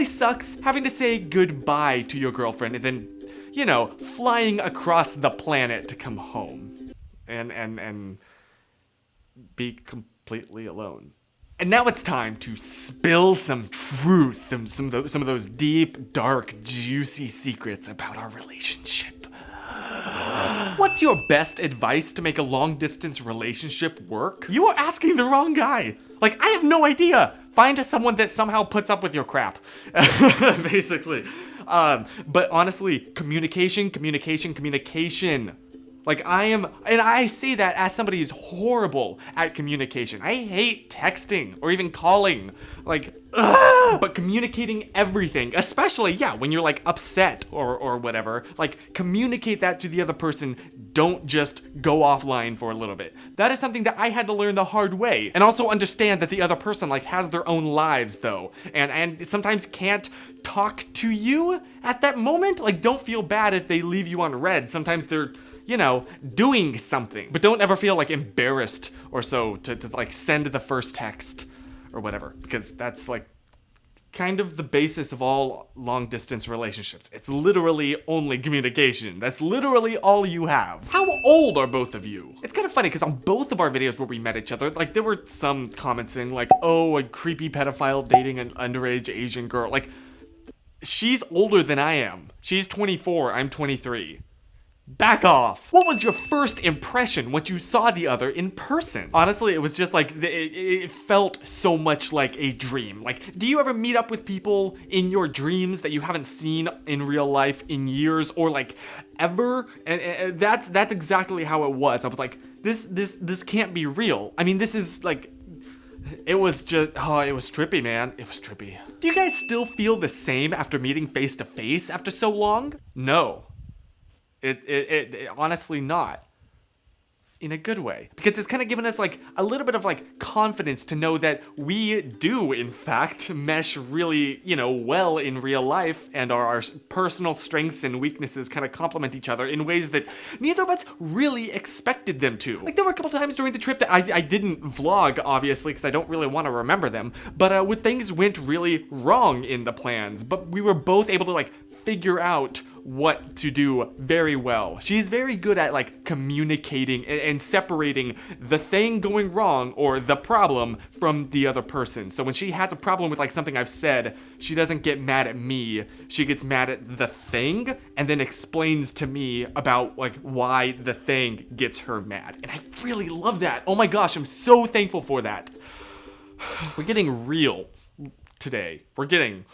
really sucks having to say goodbye to your girlfriend and then, you know, flying across the planet to come home and be completely alone. And now it's time to spill some truth and some of those deep, dark, juicy secrets about our relationship. What's your best advice to make a long-distance relationship work? You are asking the wrong guy. Like, I have no idea. Find someone that somehow puts up with your crap, basically. But honestly, communication. Like, I say that as somebody who's horrible at communication. I hate texting or even calling. Like, but communicating everything, especially, when you're like upset or whatever, like communicate that to the other person. Don't just go offline for a little bit. That is something that I had to learn the hard way. And also understand that the other person like has their own lives though. And sometimes can't talk to you at that moment. Like, don't feel bad if they leave you on red. Sometimes they're, you know, doing something. But don't ever feel like embarrassed or so to like send the first text or whatever, because that's like kind of the basis of all long distance relationships. It's literally only communication. That's literally all you have. How old are both of you? It's kind of funny because on both of our videos where we met each other, like there were some comments saying like, oh, a creepy pedophile dating an underage Asian girl. Like, she's older than I am. She's 24, I'm 23. Back off. What was your first impression once you saw the other in person? Honestly, it was just like, it felt so much like a dream. Like, do you ever meet up with people in your dreams that you haven't seen in real life in years or like ever? And that's exactly how it was. I was like, this can't be real. I mean, this is like, it was just, it was trippy, man. It was trippy. Do you guys still feel the same after meeting face to face after so long? No. It honestly not. In a good way. Because it's kind of given us like a little bit of like confidence to know that we do in fact mesh really, you know, well in real life, and our personal strengths and weaknesses kind of complement each other in ways that neither of us really expected them to. Like, there were a couple times during the trip that I didn't vlog, obviously, because I don't really want to remember them, but when things went really wrong in the plans, but we were both able to like figure out what to do very well. She's very good at like communicating and separating the thing going wrong or the problem from the other person. So when she has a problem with like something I've said, she doesn't get mad at me. She gets mad at the thing and then explains to me about like why the thing gets her mad. And I really love that. Oh my gosh, I'm so thankful for that. We're getting real today. We're getting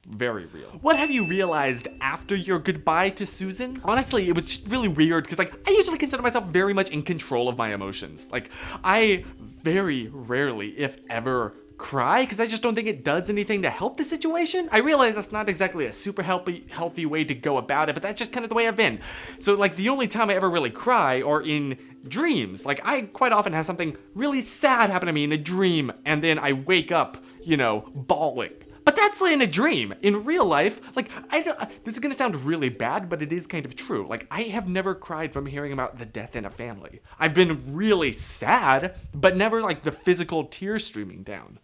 very real. What have you realized after your goodbye to Susan? Honestly, it was just really weird because like I usually consider myself very much in control of my emotions. Like, I very rarely, if ever, cry because I just don't think it does anything to help the situation. I realize that's not exactly a super healthy way to go about it, but that's just kind of the way I've been. So like the only time I ever really cry are in dreams. Like, I quite often have something really sad happen to me in a dream and then I wake up, you know, bawling. But that's in a dream. In real life, like, this is gonna sound really bad, but it is kind of true. Like, I have never cried from hearing about the death in a family. I've been really sad, but never like the physical tears streaming down.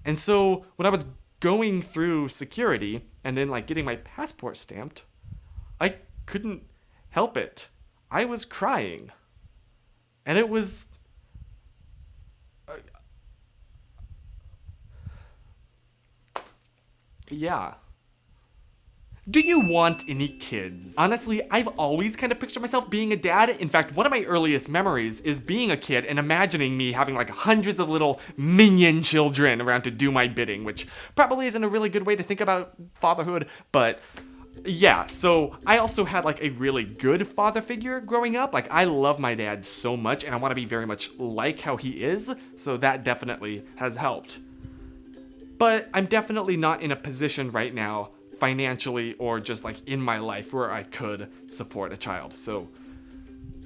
And so when I was going through security and then like getting my passport stamped, I couldn't help it. I was crying. And it was... yeah. Do you want any kids? Honestly, I've always kind of pictured myself being a dad. In fact, one of my earliest memories is being a kid and imagining me having like hundreds of little minion children around to do my bidding, which probably isn't a really good way to think about fatherhood, but yeah. So I also had like a really good father figure growing up. Like, I love my dad so much and I want to be very much like how he is, so that definitely has helped. But I'm definitely not in a position right now, financially or just like in my life, where I could support a child. So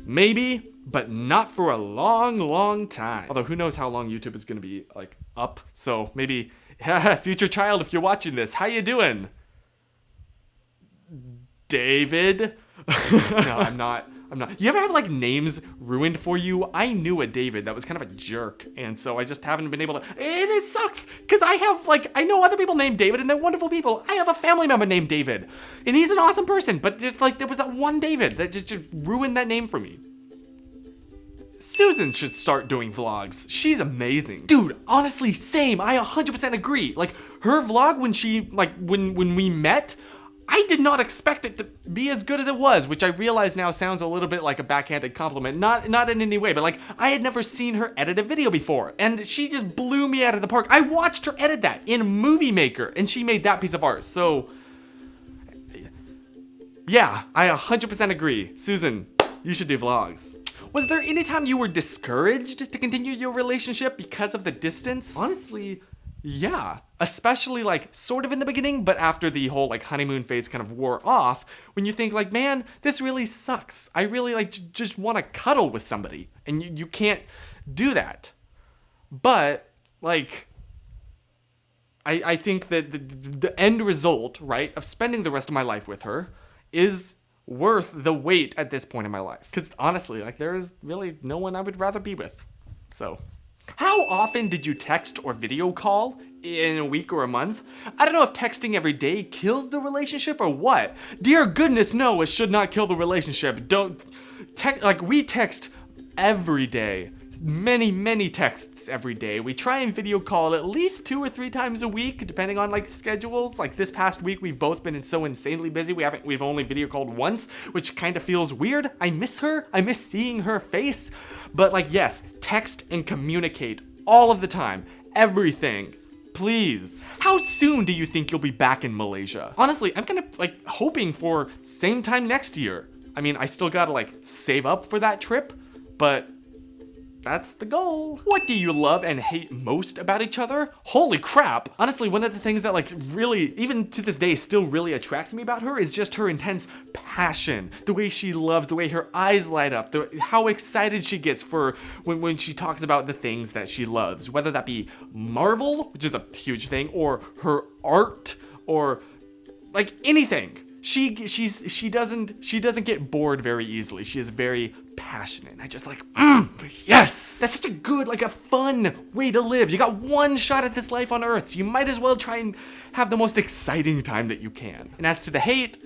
maybe, but not for a long, long time. Although who knows how long YouTube is gonna be like up. So maybe, future child, if you're watching this, how you doing? David? No, I'm I'm not. You ever have like names ruined for you? I knew a David that was kind of a jerk, and so I just haven't been able to. And it sucks because I know other people named David and they're wonderful people. I have a family member named David, and he's an awesome person. But just like there was that one David that just ruined that name for me. Susan should start doing vlogs. She's amazing. Dude, honestly, same. I 100% agree. Like, her vlog when we met, I did not expect it to be as good as it was, which I realize now sounds a little bit like a backhanded compliment. Not in any way, but like, I had never seen her edit a video before, and she just blew me out of the park. I watched her edit that in Movie Maker, and she made that piece of art, so... yeah, I 100% agree. Susan, you should do vlogs. Was there any time you were discouraged to continue your relationship because of the distance? Honestly, yeah. Especially like sort of in the beginning, but after the whole like honeymoon phase kind of wore off, when you think like, man, this really sucks. I really like just want to cuddle with somebody, and you can't do that. But like, I think that the end result, right, of spending the rest of my life with her is worth the wait at this point in my life. Because honestly, like, there is really no one I would rather be with. So, how often did you text or video call in a week or a month? I don't know if texting every day kills the relationship or what. Dear goodness, no, it should not kill the relationship. We text every day. Many texts every day. We try and video call at least 2 or 3 times a week, depending on like schedules. Like this past week, we've both been so insanely busy. We've only video called once, which kind of feels weird. I miss her. I miss seeing her face. But like, yes, text and communicate all of the time. Everything. Please. How soon do you think you'll be back in Malaysia? Honestly, I'm kind of like hoping for same time next year. I mean, I still gotta like save up for that trip, but that's the goal. What do you love and hate most about each other? Holy crap. Honestly, one of the things that like really, even to this day, still really attracts me about her is just her intense passion. The way she loves, the way her eyes light up, how excited she gets for when she talks about the things that she loves. Whether that be Marvel, which is a huge thing, or her art, or like anything. She doesn't get bored very easily. She is very passionate. I just like, yes! That's such a good, like a fun way to live. You got one shot at this life on Earth, so you might as well try and have the most exciting time that you can. And as to the hate,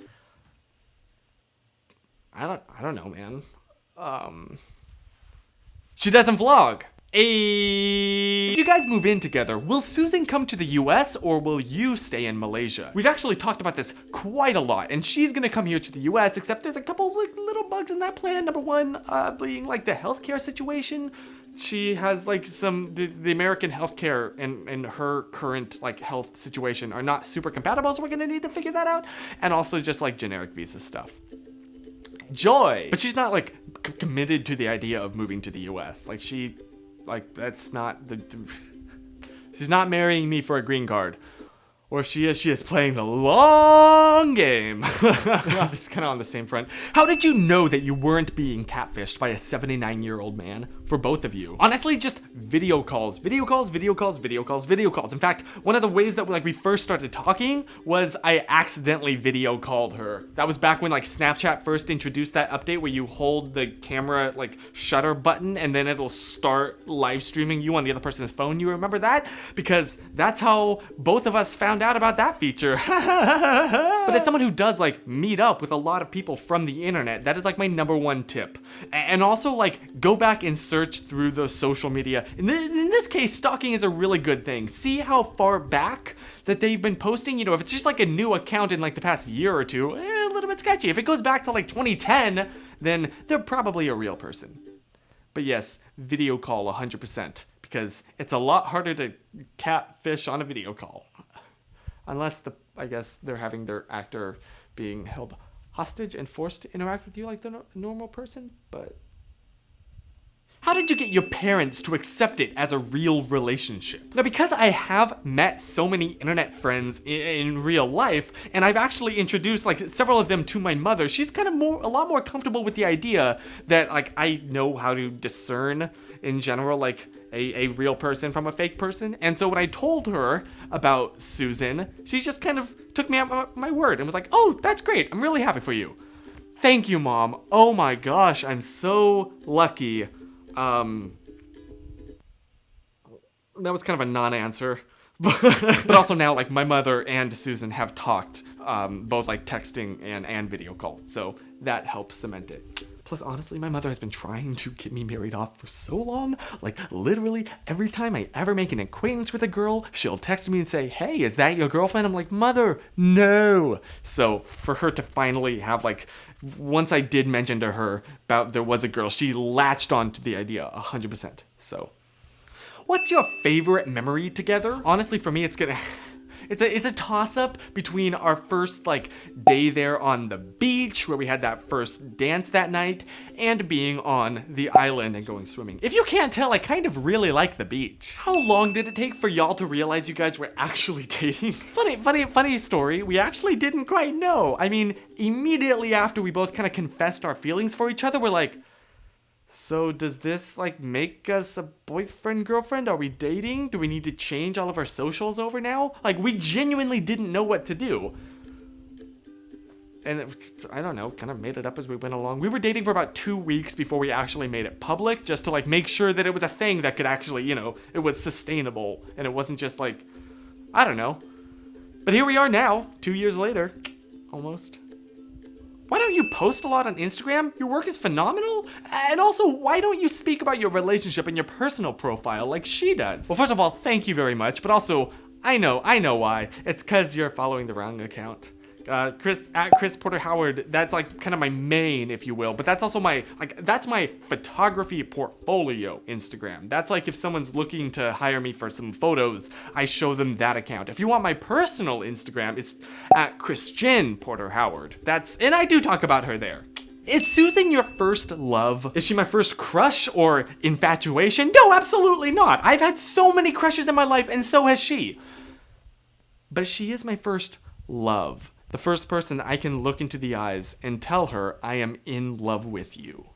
I don't know, man. She doesn't vlog. If you guys move in together, will Susan come to the US or will you stay in Malaysia? We've actually talked about this quite a lot, and she's gonna come here to the US, except there's a couple like little bugs in that plan. Number one, being like the healthcare situation. She has like the American healthcare and her current like health situation are not super compatible, so we're gonna need to figure that out. And also just like generic visa stuff. Joy! But she's not like committed to the idea of moving to the US. Like, that's not she's not marrying me for a green card. Or if she is playing the long game. It's kind of on the same front. How did you know that you weren't being catfished by a 79-year-old man? For both of you. Honestly, just video calls. Video calls. In fact, one of the ways that we first started talking was I accidentally video called her. That was back when like Snapchat first introduced that update where you hold the camera like shutter button and then it'll start live streaming you on the other person's phone. You remember that? Because that's how both of us found out about that feature. But as someone who does like meet up with a lot of people from the internet, that is like my #1 tip. And also like go back and search through the social media. In this case, stalking is a really good thing. See how far back that they've been posting. You know, if it's just like a new account in like the past year or two, a little bit sketchy. If it goes back to like 2010, then they're probably a real person. But yes, video call 100%, because it's a lot harder to catfish on a video call. Unless I guess they're having their actor being held hostage and forced to interact with you like the normal person, but how did you get your parents to accept it as a real relationship? Now, because I have met so many internet friends in real life, and I've actually introduced like several of them to my mother, she's kind of a lot more comfortable with the idea that like I know how to discern in general like a real person from a fake person. And so when I told her about Susan, she just kind of took me at my word and was like, oh, that's great. I'm really happy for you. Thank you, Mom. Oh my gosh, I'm so lucky. That was kind of a non-answer. But also now, like, my mother and Susan have talked, both like texting and video call. So that helps cement it. Plus, honestly, my mother has been trying to get me married off for so long. Like, literally, every time I ever make an acquaintance with a girl, she'll text me and say, hey, is that your girlfriend? I'm like, Mother, no. So for her to finally have, like, once I did mention to her about there was a girl, she latched on to the idea 100%. So what's your favorite memory together? Honestly, for me, it's a toss-up between our first like day there on the beach where we had that first dance that night and being on the island and going swimming. If you can't tell, I kind of really like the beach. How long did it take for y'all to realize you guys were actually dating? Funny story, we actually didn't quite know. I mean, immediately after we both kind of confessed our feelings for each other, we're like, so does this like make us a boyfriend, girlfriend? Are we dating? Do we need to change all of our socials over now? Like, we genuinely didn't know what to do. And I don't know, kind of made it up as we went along. We were dating for about 2 weeks before we actually made it public, just to like make sure that it was a thing that could actually, you know, it was sustainable and it wasn't just like, I don't know. But here we are now, 2 years later, almost. Why don't you post a lot on Instagram? Your work is phenomenal. And also, why don't you speak about your relationship in your personal profile like she does? Well, first of all, thank you very much. But also, I know why. It's because you're following the wrong account. Chris Porter Howard, that's like kind of my main, if you will, but that's also that's my photography portfolio Instagram. That's like if someone's looking to hire me for some photos, I show them that account. If you want my personal Instagram, it's at Christian Porter Howard. And I do talk about her there. Is Susan your first love? Is she my first crush or infatuation? No, absolutely not. I've had so many crushes in my life, and so has she. But she is my first love. The first person I can look into the eyes and tell her I am in love with you.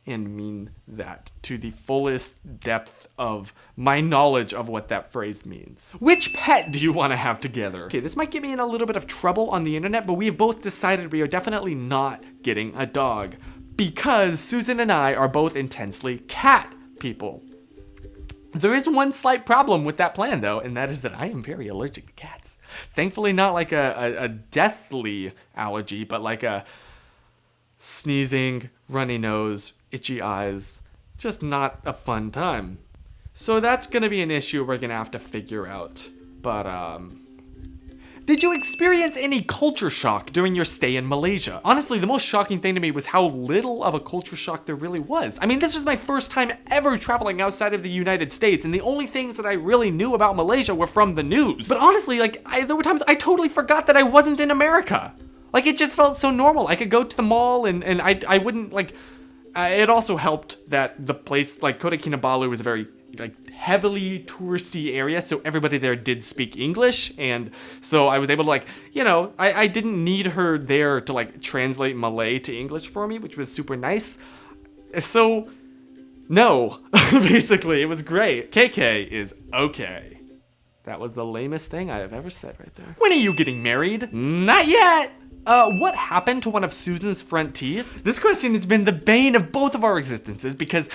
And mean that to the fullest depth of my knowledge of what that phrase means. Which pet do you want to have together? Okay, this might get me in a little bit of trouble on the internet, but we have both decided we are definitely not getting a dog. Because Susan and I are both intensely cat people. There is one slight problem with that plan, though, and that is that I am very allergic to cats. Thankfully, not like a deathly allergy, but like a sneezing, runny nose, itchy eyes. Just not a fun time. So that's gonna be an issue we're gonna have to figure out. But, did you experience any culture shock during your stay in Malaysia? Honestly, the most shocking thing to me was how little of a culture shock there really was. I mean, this was my first time ever traveling outside of the United States, and the only things that I really knew about Malaysia were from the news. But honestly, like, there were times I totally forgot that I wasn't in America. Like, it just felt so normal. I could go to the mall and I wouldn't, like, it also helped that the place, like, Kota Kinabalu was a very, like, heavily touristy area, so everybody there did speak English, and so I was able to, like, you know, I didn't need her there to, like, translate Malay to English for me, which was super nice. So, no, basically, it was great. KK is okay. That was the lamest thing I have ever said right there. When are you getting married? Not yet. What happened to one of Susan's front teeth? This question has been the bane of both of our existences because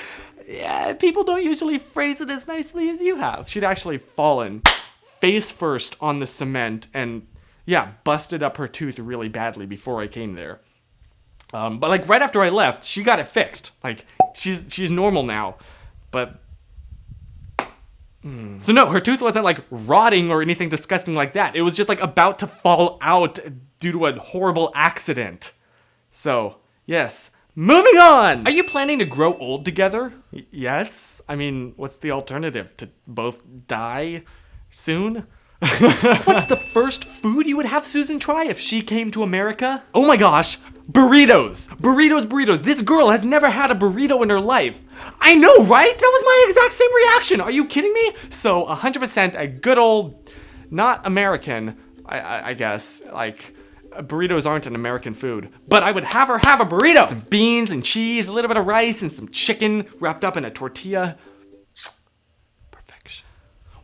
people don't usually phrase it as nicely as you have. She'd actually fallen face first on the cement and, yeah, busted up her tooth really badly before I came there. But, like, right after I left, she got it fixed. Like, she's normal now. But so no, her tooth wasn't, like, rotting or anything disgusting like that. It was just, like, about to fall out due to a horrible accident. So, yes. Moving on! Are you planning to grow old together? Yes. I mean, what's the alternative? To both die soon? What's the first food you would have Susan try if she came to America? Oh my gosh, burritos. Burritos. This girl has never had a burrito in her life. I know, right? That was my exact same reaction. Are you kidding me? So 100% a good old, not American, I guess, like, burritos aren't an American food, but I would have her have a burrito. Some beans and cheese, a little bit of rice, and some chicken wrapped up in a tortilla. Perfection.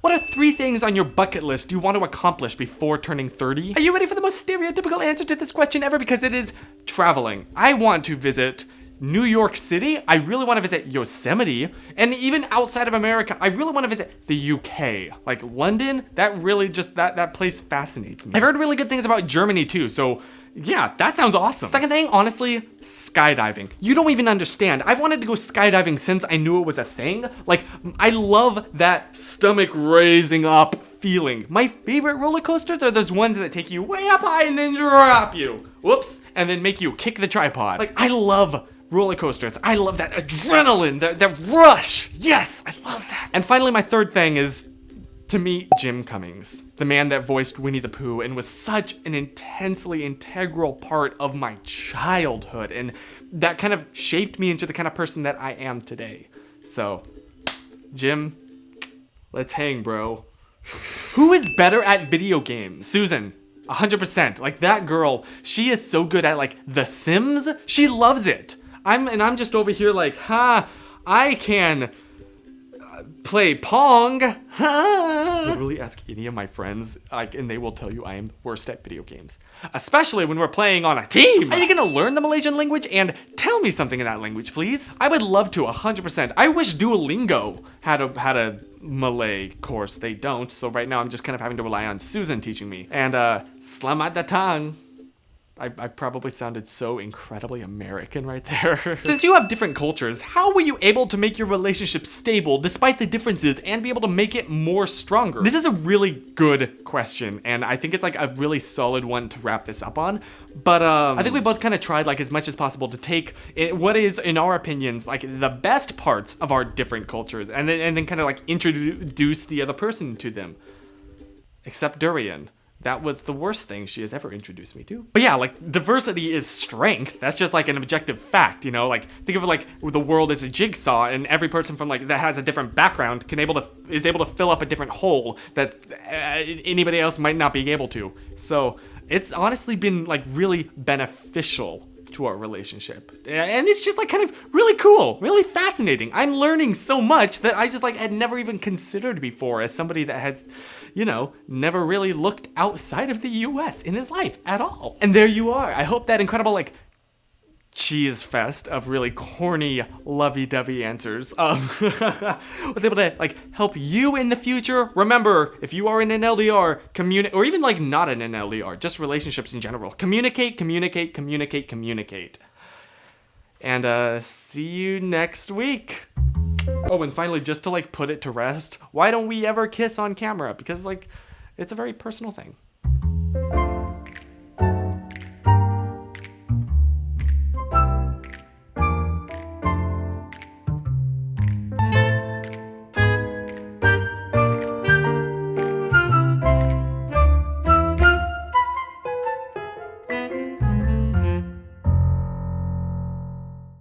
What are 3 things on your bucket list you want to accomplish before turning 30? Are you ready for the most stereotypical answer to this question ever? Because it is traveling, I want to visit New York City. I really want to visit Yosemite. And even outside of America, I really want to visit the UK. Like London, that really just, that place fascinates me. I've heard really good things about Germany too, so yeah, that sounds awesome. Second thing, honestly, skydiving. You don't even understand. I've wanted to go skydiving since I knew it was a thing. Like, I love that stomach raising up feeling. My favorite roller coasters are those ones that take you way up high and then drop you. Whoops. And then make you kick the tripod. Like, I love roller coasters. I love that adrenaline, that rush. Yes, I love that. And finally, my third thing is to meet Jim Cummings, the man that voiced Winnie the Pooh and was such an intensely integral part of my childhood, and that kind of shaped me into the kind of person that I am today. So, Jim, let's hang, bro. Who is better at video games? Susan. 100%. Like, that girl, she is so good at, like, The Sims. She loves it. I'm just over here like, I can play Pong. Literally ask any of my friends, and they will tell you I am the worst at video games. Especially when we're playing on a team. Are you gonna learn the Malaysian language and tell me something in that language, please? I would love to, 100%. I wish Duolingo had a Malay course. They don't, so right now I'm just kind of having to rely on Susan teaching me. And selamat datang. I probably sounded so incredibly American right there. Since you have different cultures, how were you able to make your relationship stable despite the differences and be able to make it more stronger? This is a really good question, and I think it's like a really solid one to wrap this up on. But I think we both kind of tried like as much as possible to take what is, in our opinions, like the best parts of our different cultures and then kind of like introduce the other person to them. Except Durian. That was the worst thing she has ever introduced me to. But yeah, like, diversity is strength. That's just like an objective fact, you know? Like, think of it like the world as a jigsaw, and every person from like that has a different background is able to fill up a different hole that anybody else might not be able to. So it's honestly been like really beneficial to our relationship. And it's just like kind of really cool, really fascinating. I'm learning so much that I just like had never even considered before as somebody that has, you know, never really looked outside of the US in his life at all. And there you are. I hope that incredible like cheese fest of really corny lovey-dovey answers was able to like help you in the future. Remember, if you are in an LDR, or even like not in an LDR, just relationships in general, communicate. And see you next week. Oh, and finally, just to like put it to rest, why don't we ever kiss on camera? Because like, it's a very personal thing.